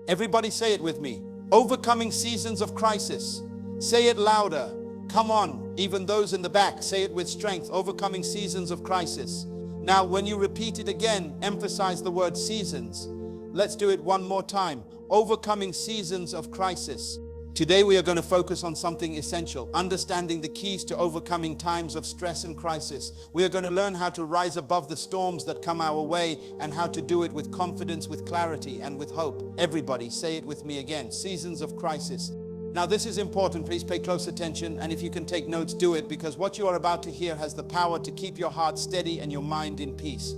Everybody say it with me. Overcoming seasons of crisis. Say it louder. Come on, even those in the back, say it with strength. Overcoming seasons of crisis. Now, when you repeat it again, emphasize the word seasons. Let's do it one more time. Overcoming seasons of crisis. Today we are going to focus on something essential, understanding the keys to overcoming times of stress and crisis. We are going to learn how to rise above the storms that come our way and how to do it with confidence, with clarity, and with hope. Everybody, say it with me again. Seasons of crisis. Now this is important, please pay close attention, and if you can take notes, do it, because what you are about to hear has the power to keep your heart steady and your mind in peace.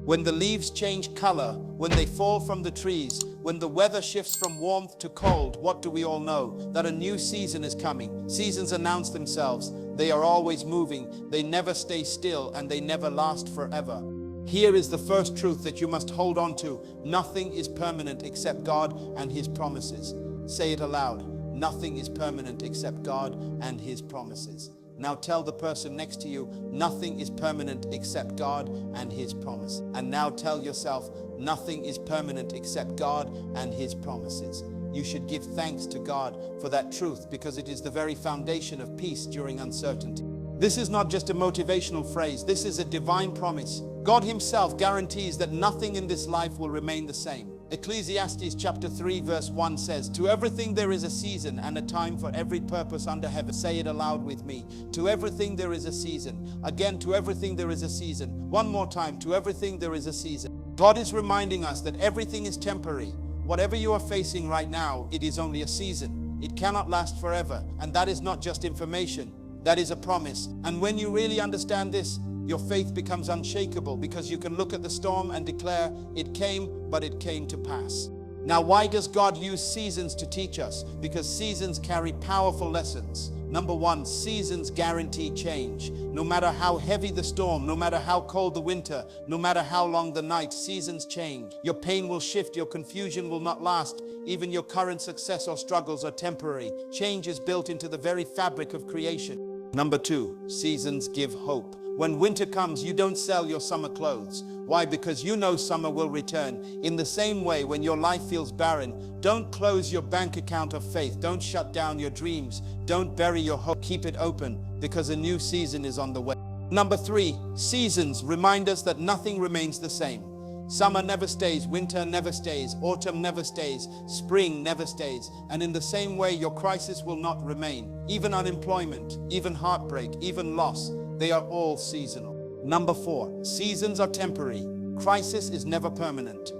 When the leaves change color, when they fall from the trees, when the weather shifts from warmth to cold, what do we all know? That a new season is coming. Seasons announce themselves. They are always moving. They never stay still, and they never last forever. Here is the first truth that you must hold on to. Nothing is permanent except God and His promises. Say it aloud. Nothing is permanent except God and His promises. Now tell the person next to you, nothing is permanent except God and His promise. And now tell yourself, nothing is permanent except God and His promises. You should give thanks to God for that truth, because it is the very foundation of peace during uncertainty. This is not just a motivational phrase. This is a divine promise. God Himself guarantees that nothing in this life will remain the same. Ecclesiastes chapter 3 verse 1 says, to everything there is a season and a time for every purpose under heaven. Say it aloud with me. To everything there is a season. Again, to everything there is a season. One more time, to everything there is a season. God is reminding us that everything is temporary. Whatever you are facing right now, it is only a season. It cannot last forever. And that is not just information. That is a promise. And when you really understand this, your faith becomes unshakable, because you can look at the storm and declare, it came, but it came to pass. Now, why does God use seasons to teach us? Because seasons carry powerful lessons. Number one, seasons guarantee change. No matter how heavy the storm, no matter how cold the winter, no matter how long the night, seasons change. Your pain will shift, your confusion will not last. Even your current success or struggles are temporary. Change is built into the very fabric of creation. Number two, seasons give hope. When winter comes, you don't sell your summer clothes. Why? Because you know summer will return. In the same way, when your life feels barren, don't close your bank account of faith. Don't shut down your dreams. Don't bury your hope. Keep it open, because a new season is on the way. Number three, seasons remind us that nothing remains the same. Summer never stays, winter never stays, autumn never stays, spring never stays. And in the same way, your crisis will not remain. Even unemployment, even heartbreak, even loss, they are all seasonal. Number four, seasons are temporary. Crisis is never permanent.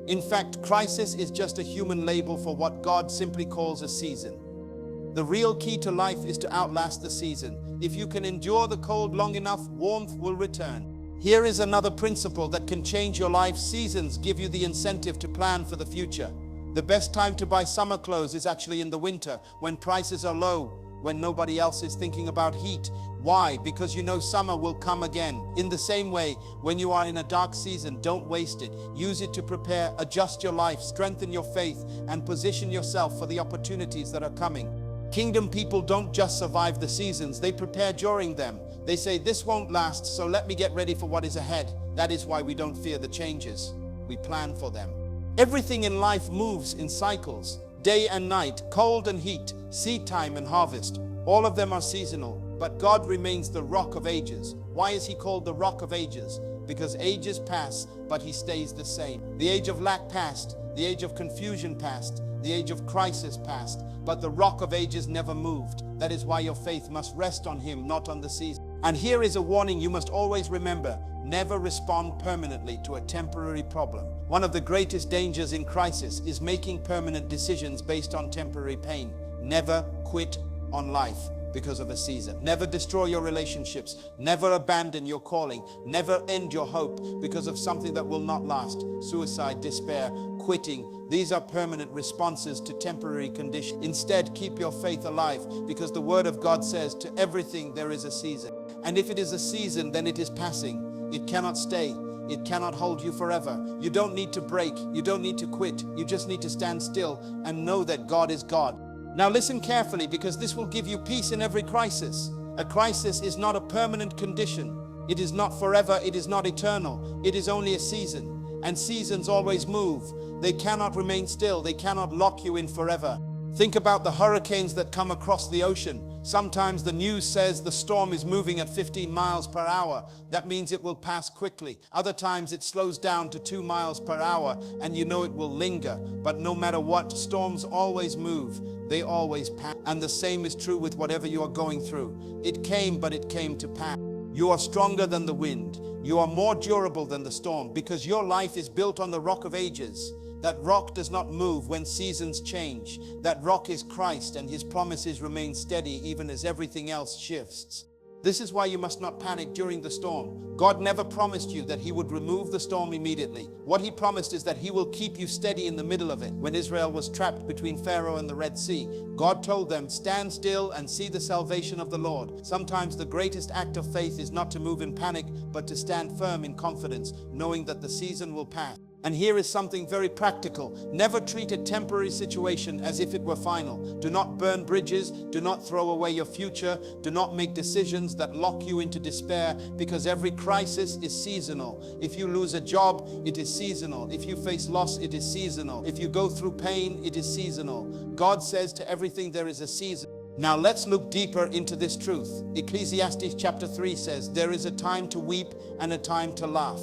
In fact, crisis is just a human label for what God simply calls a season. The real key to life is to outlast the season. If you can endure the cold long enough, warmth will return. Here is another principle that can change your life. Seasons give you the incentive to plan for the future. The best time to buy summer clothes is actually in the winter, when prices are low, when nobody else is thinking about heat. Why? Because you know summer will come again. In the same way, when you are in a dark season, don't waste it. Use it to prepare, adjust your life, strengthen your faith, and position yourself for the opportunities that are coming. Kingdom people don't just survive the seasons, they prepare during them. They say, this won't last, so let me get ready for what is ahead. That is why we don't fear the changes. We plan for them. Everything in life moves in cycles. Day and night, cold and heat, seed time and harvest. All of them are seasonal, but God remains the Rock of Ages. Why is He called the Rock of Ages? Because ages pass, but He stays the same. The age of lack passed, the age of confusion passed, the age of crisis passed, but the Rock of Ages never moved. That is why your faith must rest on Him, not on the season. And here is a warning you must always remember. Never respond permanently to a temporary problem. One of the greatest dangers in crisis is making permanent decisions based on temporary pain. Never quit on life because of a season. Never destroy your relationships. Never abandon your calling. Never end your hope because of something that will not last. Suicide, despair, quitting. These are permanent responses to temporary conditions. Instead, keep your faith alive, because the Word of God says, to everything there is a season. And if it is a season, then it is passing. It cannot stay. It cannot hold you forever. You don't need to break. You don't need to quit. You just need to stand still and know that God is God. Now listen carefully, because this will give you peace in every crisis. A crisis is not a permanent condition. It is not forever. It is not eternal. It is only a season. And seasons always move. They cannot remain still. They cannot lock you in forever. Think about the hurricanes that come across the ocean. Sometimes the news says the storm is moving at 15 miles per hour. That means it will pass quickly. Other times it slows down to 2 miles per hour and you know it will linger. But no matter what, storms always move. They always pass. And the same is true with whatever you are going through. It came, but it came to pass. You are stronger than the wind. You are more durable than the storm because your life is built on the rock of ages. That rock does not move when seasons change. That rock is Christ, and his promises remain steady even as everything else shifts. This is why you must not panic during the storm. God never promised you that he would remove the storm immediately. What he promised is that he will keep you steady in the middle of it. When Israel was trapped between Pharaoh and the Red Sea, God told them, "Stand still and see the salvation of the Lord." Sometimes the greatest act of faith is not to move in panic, but to stand firm in confidence, knowing that the season will pass. And here is something very practical. Never treat a temporary situation as if it were final. Do not burn bridges. Do not throw away your future. Do not make decisions that lock you into despair, because every crisis is seasonal. If you lose a job, it is seasonal. If you face loss, it is seasonal. If you go through pain, it is seasonal. God says to everything there is a season. Now let's look deeper into this truth. Ecclesiastes chapter 3 says, "There is a time to weep and a time to laugh."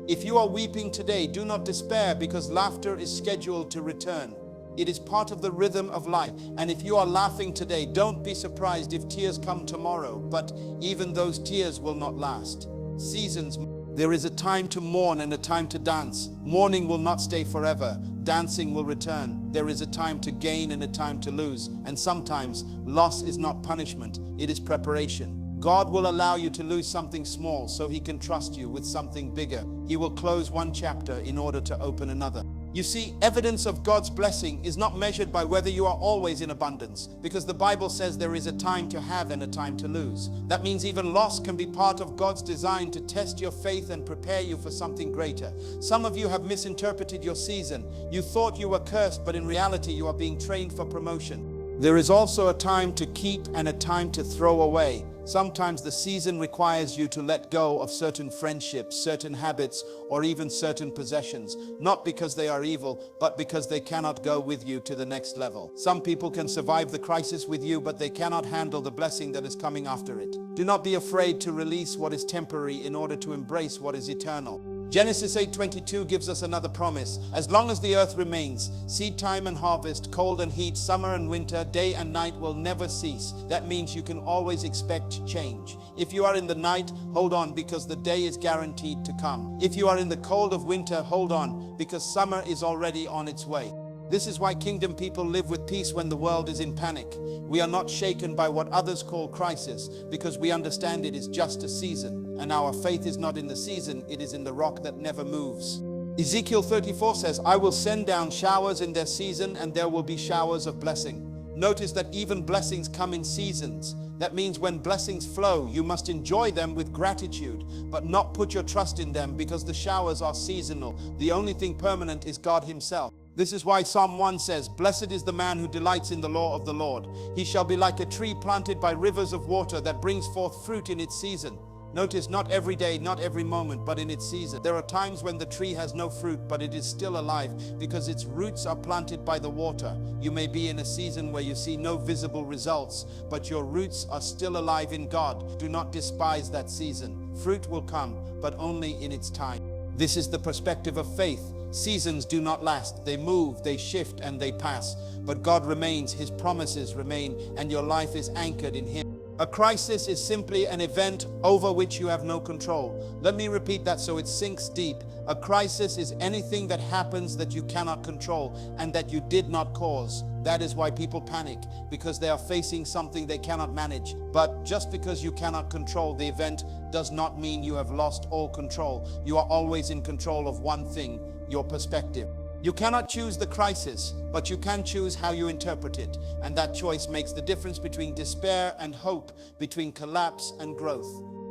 If you are weeping today, do not despair, because laughter is scheduled to return. It is part of the rhythm of life. And if you are laughing today, don't be surprised if tears come tomorrow, but even those tears will not last. Seasons. There is a time to mourn and a time to dance. Mourning will not stay forever. Dancing will return. There is a time to gain and a time to lose. And sometimes loss is not punishment, it is preparation. God will allow you to lose something small so he can trust you with something bigger. He will close one chapter in order to open another. You see, evidence of God's blessing is not measured by whether you are always in abundance, because the Bible says there is a time to have and a time to lose. That means even loss can be part of God's design to test your faith and prepare you for something greater. Some of you have misinterpreted your season. You thought you were cursed, but in reality you are being trained for promotion. There is also a time to keep and a time to throw away. Sometimes the season requires you to let go of certain friendships, certain habits, or even certain possessions, not because they are evil, but because they cannot go with you to the next level. Some people can survive the crisis with you, but they cannot handle the blessing that is coming after it. Do not be afraid to release what is temporary in order to embrace what is eternal. Genesis 8:22 gives us another promise. As long as the earth remains, seed time and harvest, cold and heat, summer and winter, day and night will never cease. That means you can always expect change. If you are in the night, hold on, because the day is guaranteed to come. If you are in the cold of winter, hold on, because summer is already on its way. This is why kingdom people live with peace when the world is in panic. We are not shaken by what others call crisis, because we understand it is just a season. And our faith is not in the season, it is in the rock that never moves. Ezekiel 34 says, "I will send down showers in their season, and there will be showers of blessing." Notice that even blessings come in seasons. That means when blessings flow, you must enjoy them with gratitude, but not put your trust in them, because the showers are seasonal. The only thing permanent is God himself. This is why Psalm 1 says, "Blessed is the man who delights in the law of the Lord. He shall be like a tree planted by rivers of water that brings forth fruit in its season." Notice, not every day, not every moment, but in its season. There are times when the tree has no fruit, but it is still alive because its roots are planted by the water. You may be in a season where you see no visible results, but your roots are still alive in God. Do not despise that season. Fruit will come, but only in its time. This is the perspective of faith. Seasons do not last. They move, they shift, and they pass. But God remains, his promises remain, and your life is anchored in him. A crisis is simply an event over which you have no control. Let me repeat that so it sinks deep. A crisis is anything that happens that you cannot control and that you did not cause. That is why people panic, because they are facing something they cannot manage. But just because you cannot control the event does not mean you have lost all control. You are always in control of one thing: your perspective. You cannot choose the crisis, but you can choose how you interpret it. And that choice makes the difference between despair and hope, between collapse and growth.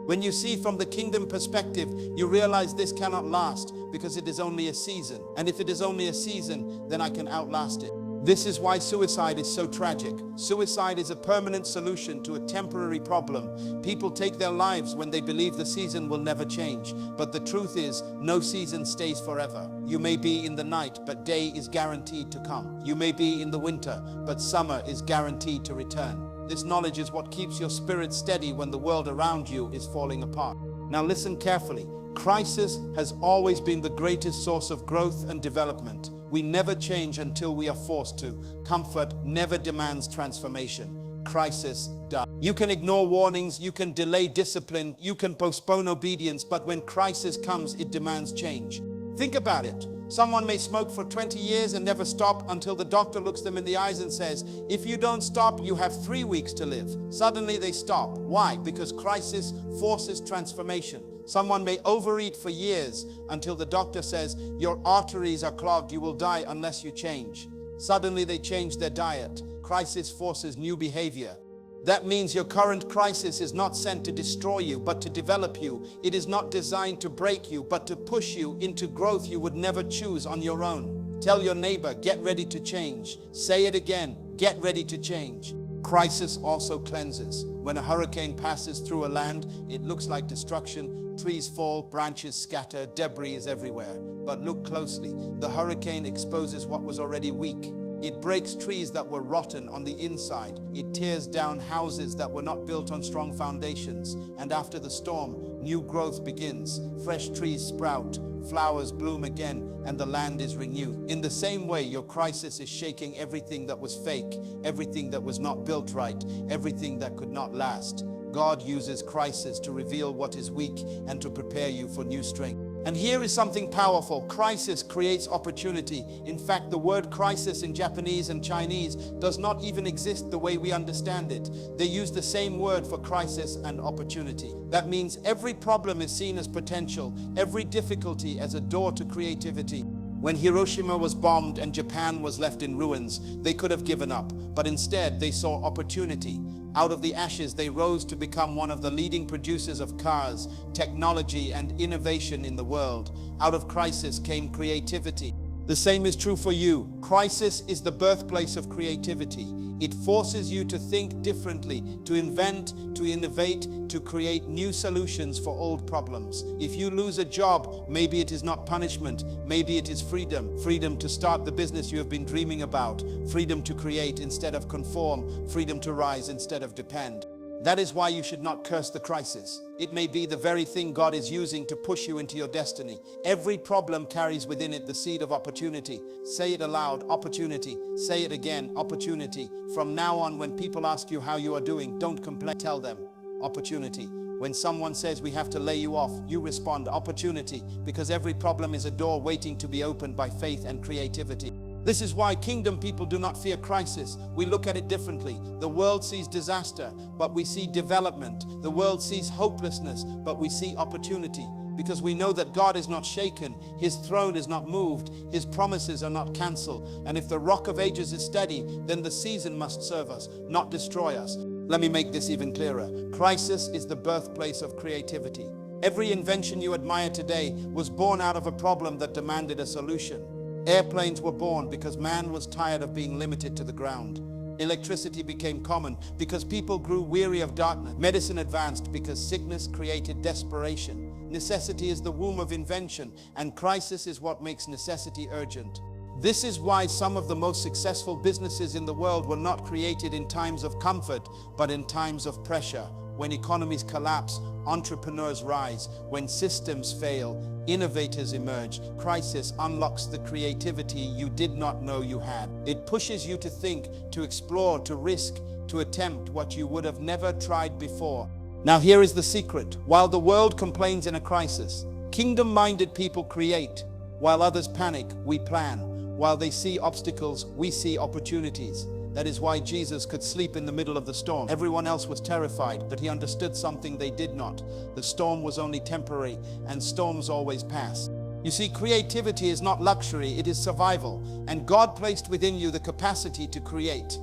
When you see from the kingdom perspective, you realize this cannot last because it is only a season. And if it is only a season, then I can outlast it. This is why suicide is so tragic. Suicide is a permanent solution to a temporary problem. People take their lives when they believe the season will never change. But the truth is, no season stays forever. You may be in the night, but day is guaranteed to come. You may be in the winter, but summer is guaranteed to return. This knowledge is what keeps your spirit steady when the world around you is falling apart. Now listen carefully. Crisis has always been the greatest source of growth and development. We never change until we are forced to. Comfort never demands transformation. Crisis does. You can ignore warnings, you can delay discipline, you can postpone obedience, but when crisis comes, it demands change. Think about it. Someone may smoke for 20 years and never stop until the doctor looks them in the eyes and says, if you don't stop, you have 3 weeks to live. Suddenly they stop. Why? Because crisis forces transformation. Someone may overeat for years until the doctor says, your arteries are clogged, you will die unless you change. Suddenly they change their diet. Crisis forces new behavior. That means your current crisis is not sent to destroy you, but to develop you. It is not designed to break you, but to push you into growth you would never choose on your own. Tell your neighbor, get ready to change. Say it again, get ready to change. Crisis also cleanses. When a hurricane passes through a land, it looks like destruction. Trees fall, branches scatter, debris is everywhere. But look closely. The hurricane exposes what was already weak. It breaks trees that were rotten on the inside. It tears down houses that were not built on strong foundations. And after the storm, new growth begins. Fresh trees sprout, flowers bloom again, and the land is renewed. In the same way, your crisis is shaking everything that was fake, everything that was not built right, everything that could not last. God uses crisis to reveal what is weak and to prepare you for new strength. And here is something powerful. Crisis creates opportunity. In fact, the word crisis in Japanese and Chinese does not even exist the way we understand it. They use the same word for crisis and opportunity. That means every problem is seen as potential, every difficulty as a door to creativity. When Hiroshima was bombed and Japan was left in ruins, they could have given up, but instead they saw opportunity. Out of the ashes, they rose to become one of the leading producers of cars, technology, and innovation in the world. Out of crisis came creativity. The same is true for you. Crisis is the birthplace of creativity. It forces you to think differently, to invent, to innovate, to create new solutions for old problems. If you lose a job, maybe it is not punishment, maybe it is freedom. Freedom to start the business you have been dreaming about. Freedom to create instead of conform. Freedom to rise instead of depend. That is why you should not curse the crisis. It may be the very thing God is using to push you into your destiny. Every problem carries within it the seed of opportunity. Say it aloud, opportunity. Say it again, opportunity. From now on, when people ask you how you are doing, don't complain, tell them, opportunity. When someone says we have to lay you off, you respond, opportunity, because every problem is a door waiting to be opened by faith and creativity. This is why kingdom people do not fear crisis. We look at it differently. The world sees disaster, but we see development. The world sees hopelessness, but we see opportunity. Because we know that God is not shaken, His throne is not moved, His promises are not cancelled. And if the rock of ages is steady, then the season must serve us, not destroy us. Let me make this even clearer. Crisis is the birthplace of creativity. Every invention you admire today was born out of a problem that demanded a solution. Airplanes were born because man was tired of being limited to the ground. Electricity became common because people grew weary of darkness. Medicine advanced because sickness created desperation. Necessity is the womb of invention, and crisis is what makes necessity urgent. This is why some of the most successful businesses in the world were not created in times of comfort, but in times of pressure. When economies collapse, entrepreneurs rise. When systems fail, innovators emerge. Crisis unlocks the creativity you did not know you had. It pushes you to think, to explore, to risk, to attempt what you would have never tried before. Now here is the secret. While the world complains in a crisis, kingdom-minded people create. While others panic, we plan. While they see obstacles, we see opportunities. That is why Jesus could sleep in the middle of the storm. Everyone else was terrified, but he understood something they did not. The storm was only temporary, and storms always pass. You see, creativity is not luxury, it is survival. And God placed within you the capacity to create.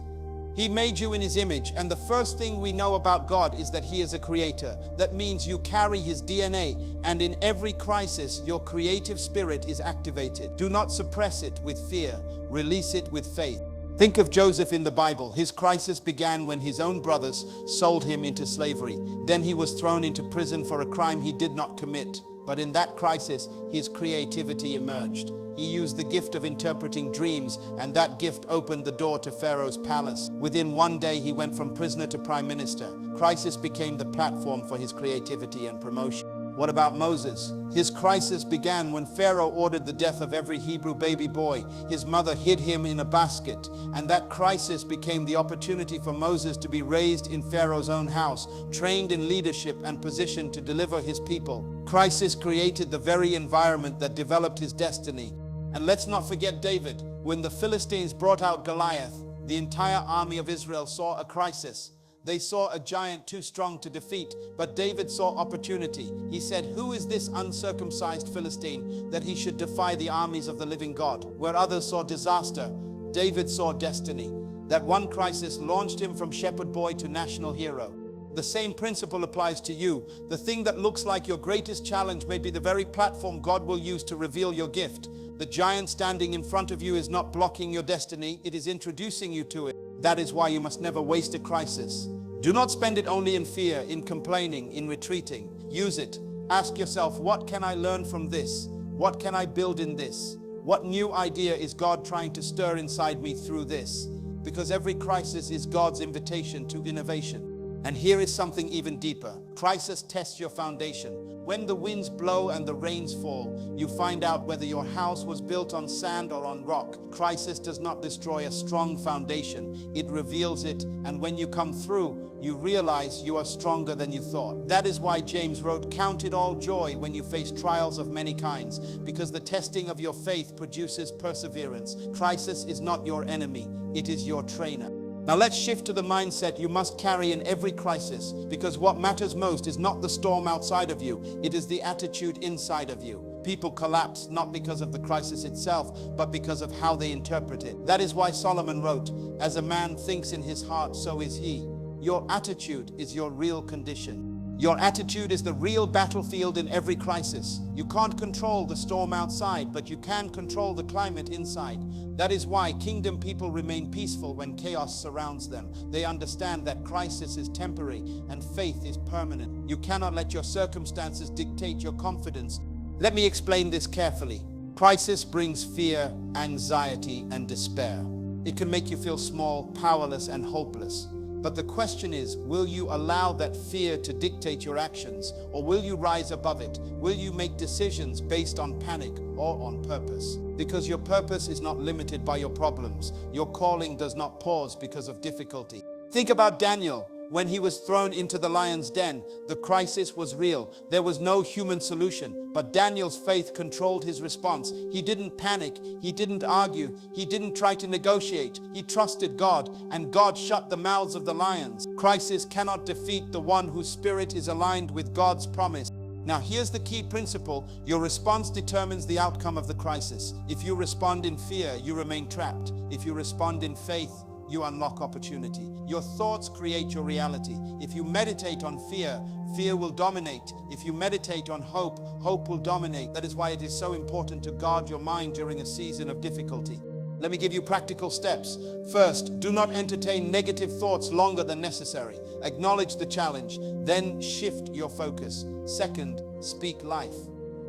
He made you in His image, and the first thing we know about God is that He is a creator. That means you carry His DNA, and in every crisis, your creative spirit is activated. Do not suppress it with fear, release it with faith. Think of Joseph in the Bible. His crisis began when his own brothers sold him into slavery. Then he was thrown into prison for a crime he did not commit. But in that crisis, his creativity emerged. He used the gift of interpreting dreams, and that gift opened the door to Pharaoh's palace. Within one day, he went from prisoner to prime minister. Crisis became the platform for his creativity and promotion. What about Moses? His crisis began when Pharaoh ordered the death of every Hebrew baby boy. His mother hid him in a basket, and that crisis became the opportunity for Moses to be raised in Pharaoh's own house, trained in leadership and positioned to deliver his people. Crisis created the very environment that developed his destiny. And let's not forget David. When the Philistines brought out Goliath, the entire army of Israel saw a crisis. They saw a giant too strong to defeat, but David saw opportunity. He said, "Who is this uncircumcised Philistine that he should defy the armies of the living God?" Where others saw disaster, David saw destiny. That one crisis launched him from shepherd boy to national hero. The same principle applies to you. The thing that looks like your greatest challenge may be the very platform God will use to reveal your gift. The giant standing in front of you is not blocking your destiny, it is introducing you to it. That is why you must never waste a crisis. Do not spend it only in fear, in complaining, in retreating. Use it. Ask yourself, what can I learn from this? What can I build in this? What new idea is God trying to stir inside me through this? Because every crisis is God's invitation to innovation. And here is something even deeper. Crisis tests your foundation. When the winds blow and the rains fall, you find out whether your house was built on sand or on rock. Crisis does not destroy a strong foundation. It reveals it, and when you come through, you realize you are stronger than you thought. That is why James wrote, "Count it all joy when you face trials of many kinds, because the testing of your faith produces perseverance." Crisis is not your enemy, it is your trainer. Now let's shift to the mindset you must carry in every crisis, because what matters most is not the storm outside of you, it is the attitude inside of you. People collapse not because of the crisis itself, but because of how they interpret it. That is why Solomon wrote, "As a man thinks in his heart, so is he." Your attitude is your real condition. Your attitude is the real battlefield in every crisis. You can't control the storm outside, but you can control the climate inside. That is why kingdom people remain peaceful when chaos surrounds them. They understand that crisis is temporary and faith is permanent. You cannot let your circumstances dictate your confidence. Let me explain this carefully. Crisis brings fear, anxiety, and despair. It can make you feel small, powerless, and hopeless. But the question is, will you allow that fear to dictate your actions, or will you rise above it? Will you make decisions based on panic or on purpose? Because your purpose is not limited by your problems. Your calling does not pause because of difficulty. Think about Daniel. When he was thrown into the lion's den, the crisis was real. There was no human solution, but Daniel's faith controlled his response. He didn't panic, he didn't argue, he didn't try to negotiate. He trusted God, and God shut the mouths of the lions. Crisis cannot defeat the one whose spirit is aligned with God's promise. Now here's the key principle. Your response determines the outcome of the crisis. If you respond in fear, you remain trapped. If you respond in faith, you unlock opportunity. Your thoughts create your reality. If you meditate on fear, fear will dominate. If you meditate on hope, hope will dominate. That is why it is so important to guard your mind during a season of difficulty. Let me give you practical steps. First, do not entertain negative thoughts longer than necessary. Acknowledge the challenge, then shift your focus. Second, speak life.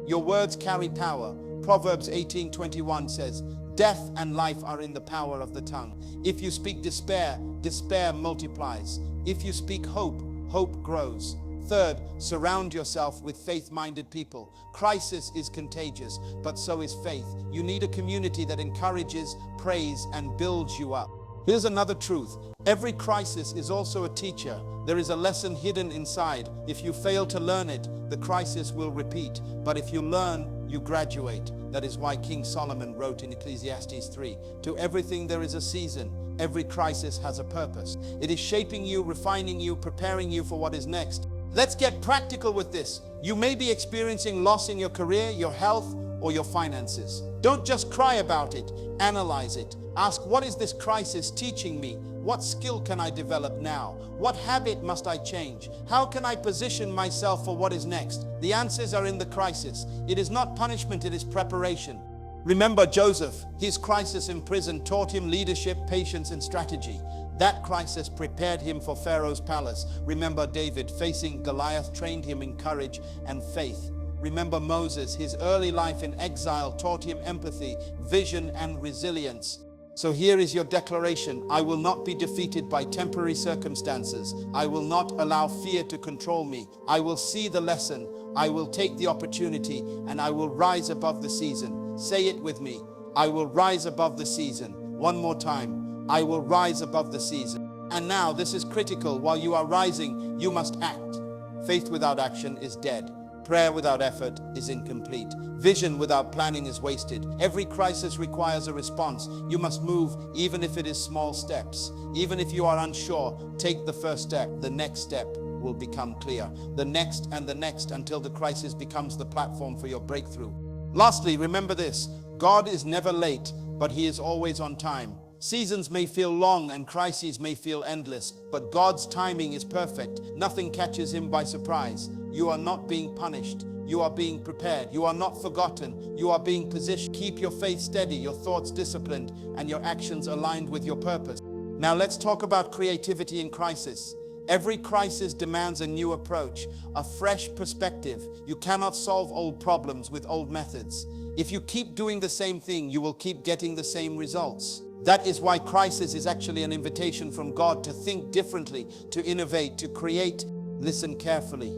Your words carry power. Proverbs 18:21 says, "Death and life are in the power of the tongue." If you speak despair, despair multiplies. If you speak hope, hope grows. Third, surround yourself with faith-minded people. Crisis is contagious, but so is faith. You need a community that encourages, prays, and builds you up. Here's another truth. Every crisis is also a teacher. There is a lesson hidden inside. If you fail to learn it, the crisis will repeat. But if you learn, you graduate. That is why King Solomon wrote in Ecclesiastes 3, "To everything there is a season. Every crisis has a purpose." It is shaping you, refining you, preparing you for what is next. Let's get practical with this. You may be experiencing loss in your career, your health, or your finances. Don't just cry about it. Analyze it. Ask, what is this crisis teaching me? What skill can I develop now? What habit must I change? How can I position myself for what is next? The answers are in the crisis. It is not punishment, it is preparation. Remember Joseph, his crisis in prison taught him leadership, patience, and strategy. That crisis prepared him for Pharaoh's palace. Remember David, facing Goliath trained him in courage and faith. Remember Moses, his early life in exile taught him empathy, vision, and resilience. So here is your declaration. I will not be defeated by temporary circumstances. I will not allow fear to control me. I will see the lesson. I will take the opportunity, and I will rise above the season. Say it with me. I will rise above the season. One more time. I will rise above the season. And now this is critical. While you are rising, you must act. Faith without action is dead. Prayer without effort is incomplete. Vision without planning is wasted. Every crisis requires a response. You must move, even if it is small steps. Even if you are unsure, take the first step. The next step will become clear. The next and the next, until the crisis becomes the platform for your breakthrough. Lastly, remember this. God is never late, but He is always on time. Seasons may feel long and crises may feel endless, but God's timing is perfect. Nothing catches Him by surprise. You are not being punished. You are being prepared. You are not forgotten. You are being positioned. Keep your faith steady, your thoughts disciplined, and your actions aligned with your purpose. Now let's talk about creativity in crisis. Every crisis demands a new approach, a fresh perspective. You cannot solve old problems with old methods. If you keep doing the same thing, you will keep getting the same results. That is why crisis is actually an invitation from God to think differently, to innovate, to create. Listen carefully.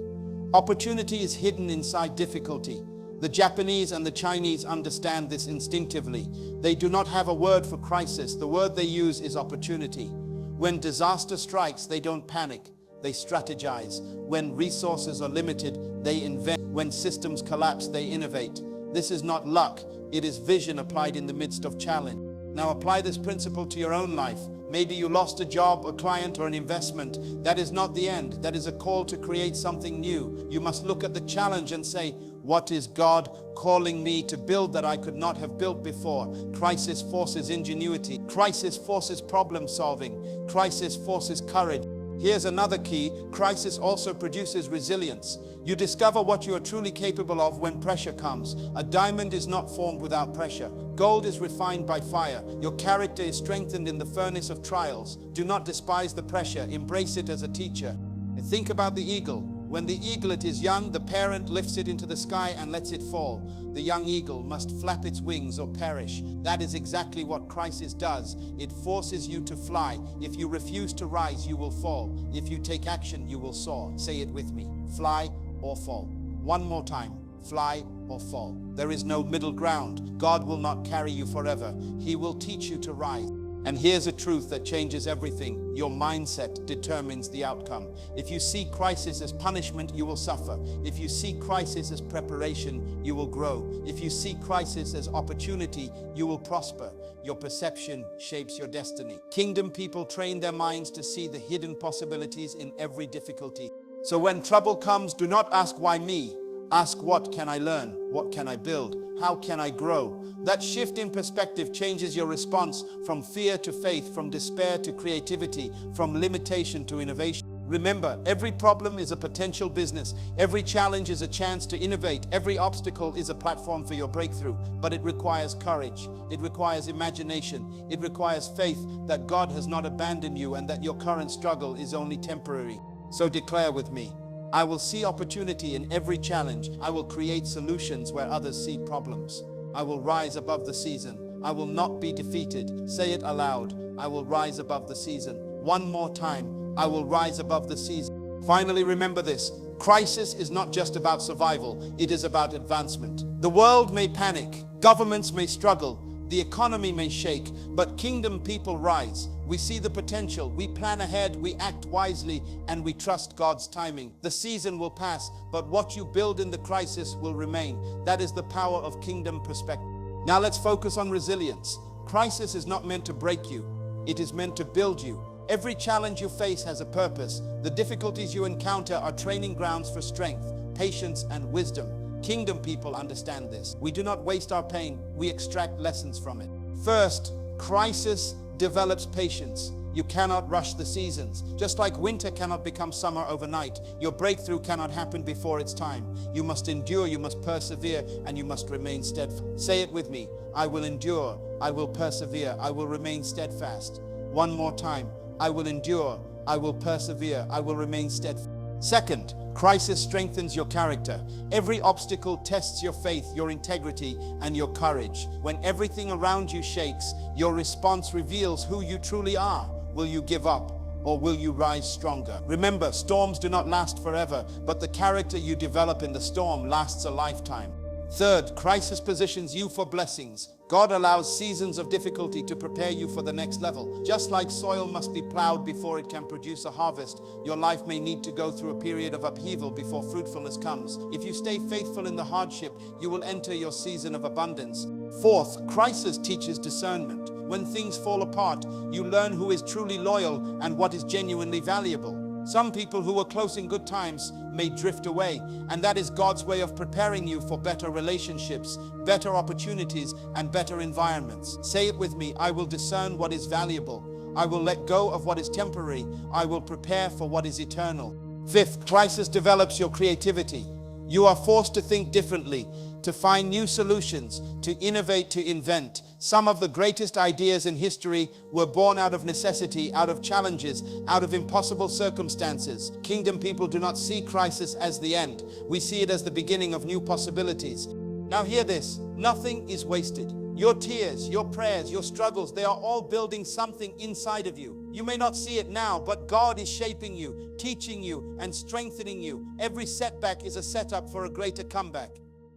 Opportunity is hidden inside difficulty. The Japanese and the Chinese understand this instinctively. They do not have a word for crisis. The word they use is opportunity. When disaster strikes, they don't panic. They strategize. When resources are limited, they invent. When systems collapse, they innovate. This is not luck. It is vision applied in the midst of challenge. Now apply this principle to your own life. Maybe you lost a job, a client, or an investment. That is not the end. That is a call to create something new. You must look at the challenge and say, what is God calling me to build that I could not have built before? Crisis forces ingenuity. Crisis forces problem solving. Crisis forces courage. Here's another key. Crisis also produces resilience. You discover what you are truly capable of when pressure comes. A diamond is not formed without pressure. Gold is refined by fire. Your character is strengthened in the furnace of trials. Do not despise the pressure. Embrace it as a teacher. And think about the eagle. When the eaglet is young, the parent lifts it into the sky and lets it fall. The young eagle must flap its wings or perish. That is exactly what crisis does. It forces you to fly. If you refuse to rise, you will fall. If you take action, you will soar. Say it with me. Fly or fall. One more time. Fly or fall. There is no middle ground. God will not carry you forever. He will teach you to rise. And here's a truth that changes everything. Your mindset determines the outcome. If you see crisis as punishment, you will suffer. If you see crisis as preparation, you will grow. If you see crisis as opportunity, you will prosper. Your perception shapes your destiny. Kingdom people train their minds to see the hidden possibilities in every difficulty. So when trouble comes, do not ask why me. Ask what can I learn? What can I build? How can I grow? That shift in perspective changes your response from fear to faith, from despair to creativity, from limitation to innovation. Remember, every problem is a potential business. Every challenge is a chance to innovate. Every obstacle is a platform for your breakthrough. But it requires courage. It requires imagination. It requires faith that God has not abandoned you and that your current struggle is only temporary. So declare with me. I will see opportunity in every challenge. I will create solutions where others see problems. I will rise above the season. I will not be defeated. Say it aloud. I will rise above the season. One more time. I will rise above the season. Finally, remember this. Crisis is not just about survival. It is about advancement. The world may panic. Governments may struggle. The economy may shake, but kingdom people rise. We see the potential, we plan ahead, we act wisely, and we trust God's timing. The season will pass, but what you build in the crisis will remain. That is the power of kingdom perspective. Now let's focus on resilience. Crisis is not meant to break you. It is meant to build you. Every challenge you face has a purpose. The difficulties you encounter are training grounds for strength, patience, and wisdom. Kingdom people understand this. We do not waste our pain, we extract lessons from it. First, crisis develops patience. You cannot rush the seasons. Just like winter cannot become summer overnight, your breakthrough cannot happen before its time. You must endure, you must persevere, and you must remain steadfast. Say it with me. I will endure, I will persevere, I will remain steadfast. One more time. I will endure, I will persevere, I will remain steadfast. Second, crisis strengthens your character. Every obstacle tests your faith, your integrity, and your courage. When everything around you shakes, your response reveals who you truly are. Will you give up, or will you rise stronger? Remember, storms do not last forever, but the character you develop in the storm lasts a lifetime. Third, crisis positions you for blessings. God allows seasons of difficulty to prepare you for the next level. Just like soil must be plowed before it can produce a harvest, your life may need to go through a period of upheaval before fruitfulness comes. If you stay faithful in the hardship, you will enter your season of abundance. Fourth, crisis teaches discernment. When things fall apart, you learn who is truly loyal and what is genuinely valuable. Some people who were close in good times may drift away, and that is God's way of preparing you for better relationships, better opportunities, and better environments. Say it with me. I will discern what is valuable. I will let go of what is temporary. I will prepare for what is eternal. Fifth, crisis develops your creativity. You are forced to think differently, to find new solutions, to innovate, to invent. Some of the greatest ideas in history were born out of necessity, out of challenges, out of impossible circumstances. Kingdom people do not see crisis as the end. We see it as the beginning of new possibilities. Now hear this, nothing is wasted. Your tears, your prayers, your struggles, they are all building something inside of you. You may not see it now, but God is shaping you, teaching you, and strengthening you. Every setback is a setup for a greater comeback.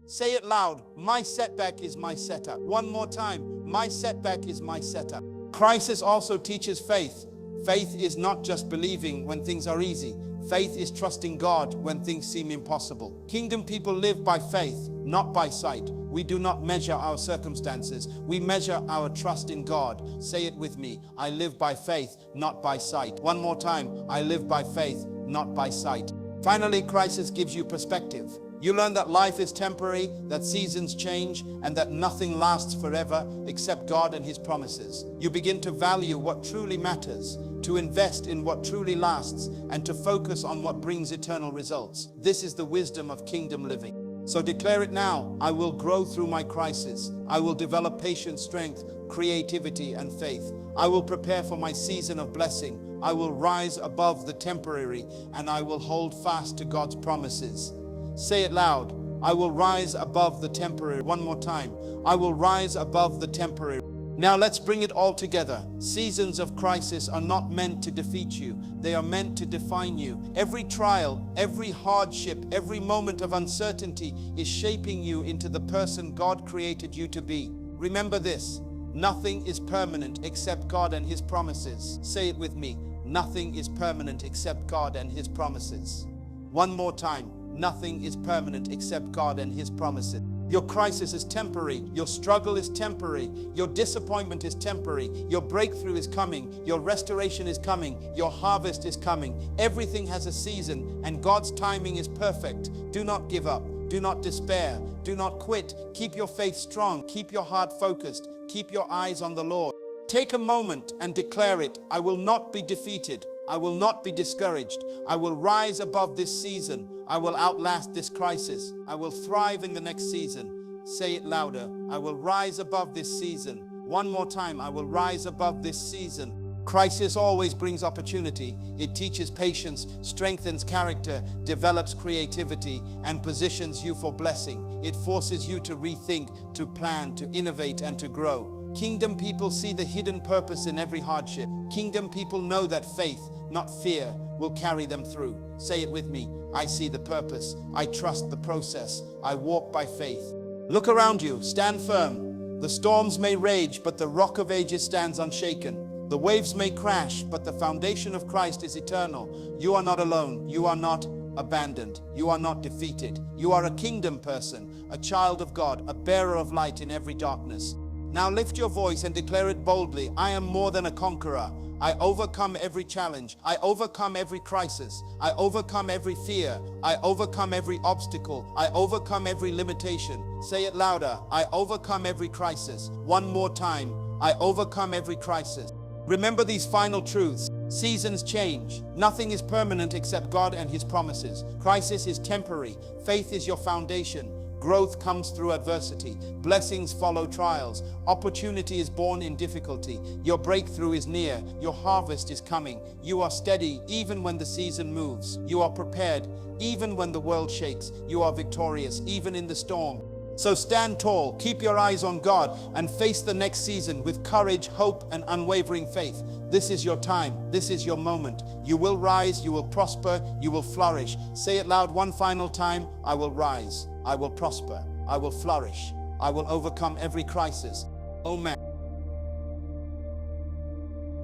Say it loud, my setback is my setup. One more time, my setback is my setup. Crisis also teaches faith. Faith is not just believing when things are easy. Faith is trusting God when things seem impossible. Kingdom people live by faith, not by sight. We do not measure our circumstances. We measure our trust in God. Say it with me. I live by faith, not by sight. One more time. I live by faith, not by sight. Finally, crisis gives you perspective. You learn that life is temporary, that seasons change, and that nothing lasts forever except God and His promises. You begin to value what truly matters, to invest in what truly lasts, and to focus on what brings eternal results. This is the wisdom of kingdom living. So declare it now. I will grow through my crisis. I will develop patience, strength, creativity, and faith. I will prepare for my season of blessing. I will rise above the temporary, and I will hold fast to God's promises. Say it loud. I will rise above the temporary. One more time. I will rise above the temporary. Now let's bring it all together. Seasons of crisis are not meant to defeat you. They are meant to define you. Every trial, every hardship, every moment of uncertainty is shaping you into the person God created you to be. Remember this. Nothing is permanent except God and His promises. Say it with me. Nothing is permanent except God and His promises. One more time. Nothing is permanent except God and His promises. Your crisis is temporary. Your struggle is temporary. Your disappointment is temporary. Your breakthrough is coming. Your restoration is coming. Your harvest is coming. Everything has a season, and God's timing is perfect. Do not give up. Do not despair. Do not quit. Keep your faith strong. Keep your heart focused. Keep your eyes on the Lord. Take a moment and declare it. I will not be defeated. I will not be discouraged. I will rise above this season. I will outlast this crisis. I will thrive in the next season. Say it louder. I will rise above this season. One more time. I will rise above this season. Crisis always brings opportunity. It teaches patience, strengthens character, develops creativity, and positions you for blessing. It forces you to rethink, to plan, to innovate, and to grow. Kingdom people see the hidden purpose in every hardship. Kingdom people know that faith, not fear, will carry them through. Say it with me. I see the purpose. I trust the process. I walk by faith. Look around you. Stand firm. The storms may rage, but the rock of ages stands unshaken. The waves may crash, but the foundation of Christ is eternal. You are not alone. You are not abandoned. You are not defeated. You are a kingdom person, a child of God, a bearer of light in every darkness. Now lift your voice and declare it boldly. I am more than a conqueror. I overcome every challenge. I overcome every crisis. I overcome every fear. I overcome every obstacle. I overcome every limitation. Say it louder. I overcome every crisis. One more time. I overcome every crisis. Remember these final truths. Seasons change. Nothing is permanent except God and His promises. Crisis is temporary. Faith is your foundation. Growth comes through adversity. Blessings follow trials. Opportunity is born in difficulty. Your breakthrough is near. Your harvest is coming. You are steady even when the season moves. You are prepared even when the world shakes. You are victorious even in the storm. So stand tall, keep your eyes on God, and face the next season with courage, hope, and unwavering faith. This is your time. This is your moment. You will rise, you will prosper, you will flourish. Say it loud one final time. I will rise, I will prosper, I will flourish, I will overcome every crisis. Amen.